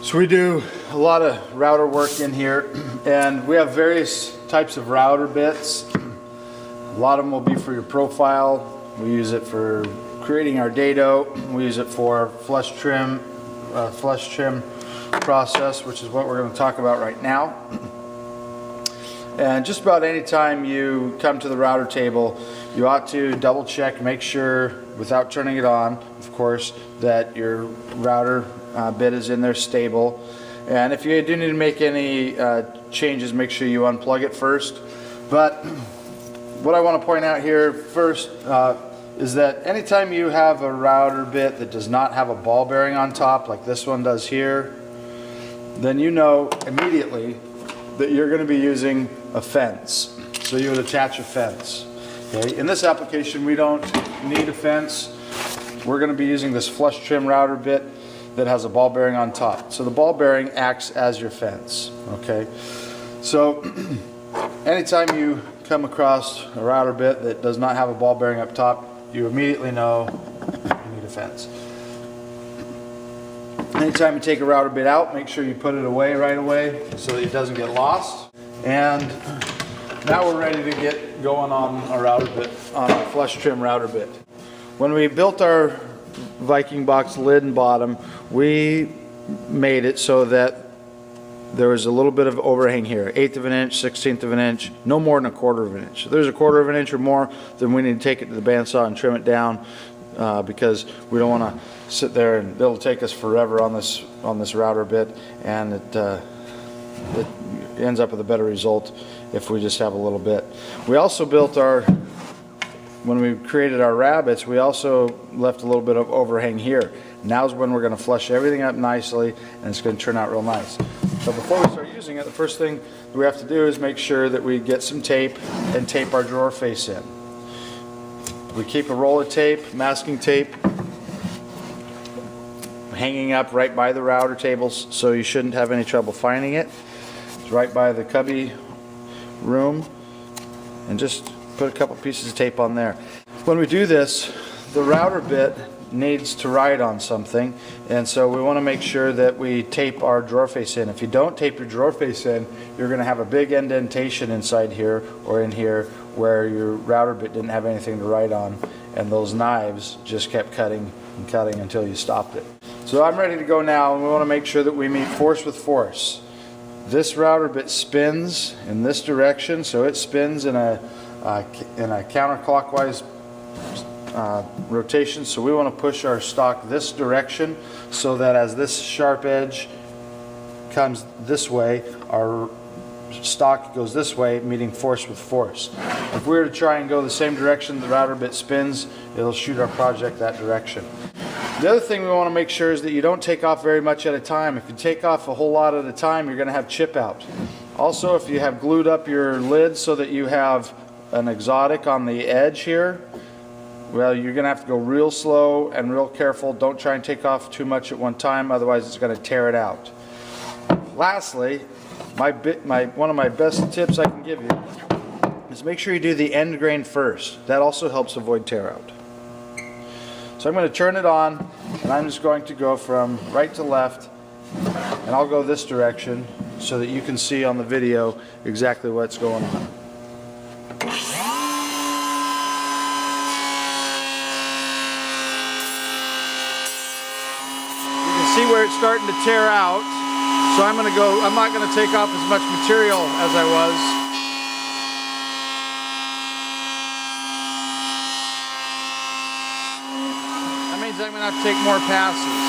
So we do a lot of router work in here, and we have various types of router bits. A lot of them will be for your profile. We use it for creating our dado. We use it for flush trim process, which is what we're going to talk about right now. And just about any time you come to the router table, you ought to double check, make sure, without turning it on, of course, that your router bit is in there stable. And if you do need to make any changes, make sure you unplug it first. But what I want to point out here first is that anytime you have a router bit that does not have a ball bearing on top, like this one does here, then you know immediately that you're going to be using a fence. So you would attach a fence. Okay? In this application, we don't need a fence. We're going to be using this flush trim router bit that has a ball bearing on top. So the ball bearing acts as your fence. Okay? So anytime you come across a router bit that does not have a ball bearing up top, you immediately know you need a fence. Anytime you take a router bit out, make sure you put it away right away so that it doesn't get lost. And now we're ready to get going on a router bit, on a flush trim router bit. When we built our Viking box lid and bottom, we made it so that there was a little bit of overhang here, 1/8 of an inch, 1/16 of an inch, no more than 1/4 of an inch. If there's 1/4 of an inch or more, then we need to take it to the bandsaw and trim it down because we don't want to sit there and it'll take us forever on this router bit, and it ends up with a better result if we just have a little bit. We also built when we created our rabbets, we also left a little bit of overhang here. Now's when we're going to flush everything up nicely, and it's going to turn out real nice. So before we start using it, the first thing that we have to do is make sure that we get some tape and tape our drawer face in. We keep a roll of tape, masking tape, hanging up right by the router tables, so you shouldn't have any trouble finding it. It's right by the cubby room, and just put a couple pieces of tape on there. When we do this, the router bit needs to ride on something, and so we want to make sure that we tape our drawer face in. If you don't tape your drawer face in, you're going to have a big indentation inside here or in here where your router bit didn't have anything to ride on, and those knives just kept cutting and cutting until you stopped it. So I'm ready to go now, and we want to make sure that we meet force with force. This router bit spins in this direction, so it spins in a counterclockwise rotation. So we want to push our stock this direction so that as this sharp edge comes this way, our stock goes this way, meeting force with force. If we were to try and go the same direction the router bit spins, it'll shoot our project that direction. The other thing we want to make sure is that you don't take off very much at a time. If you take off a whole lot at a time, you're going to have chip out. Also, if you have glued up your lid so that you have an exotic on the edge here, well, you're going to have to go real slow and real careful. Don't try and take off too much at one time, otherwise it's going to tear it out. Lastly, one of my best tips I can give you is make sure you do the end grain first. That also helps avoid tear out. So I'm going to turn it on, and I'm just going to go from right to left, and I'll go this direction so that you can see on the video exactly what's going on. See where it's starting to tear out, so I'm not going to take off as much material as I was. That means I'm going to have to take more passes.